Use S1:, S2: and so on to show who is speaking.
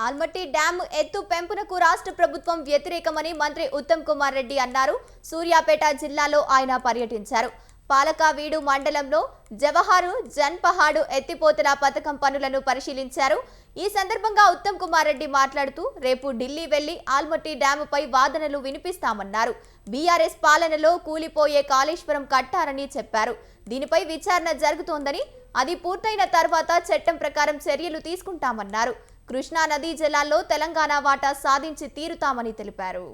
S1: Almatti dam ఎత్తు పెంపునకు రాష్ట్ర ప్రభుత్వం వ్యతిరేకమని మంత్రి ఉత్తమ్ కుమార్ రెడ్డి అన్నారు. సూర్యాపేట జిల్లాలో ఆయన పర్యటించారు. పాలకావీడు మండలంలో జవహారు జన్పహాడు ఎత్తిపోతల పథకం పనులను పరిశీలించారు. ఈ సందర్భంగా ఉత్తమ్ కుమార్ రెడ్డి మాట్లాడుతూ రేపు ఢిల్లీ వెళ్లి ఆల్మట్టి డ్యాముపై వాదనలు వినిపిస్తామన్నారు. బీఆర్ఎస్ పాలనలో కూలిపోయే కాళేశ్వరం కట్టారని చెప్పారు. దీనిపై విచారణ జరుగుతోందని, అది పూర్తయిన తర్వాత చట్టం ప్రకారం చర్యలు తీసుకుంటామన్నారు. కృష్ణా నదీ జలాల్లో తెలంగాణ వాటా సాధించి తీరుతామని తెలిపారు.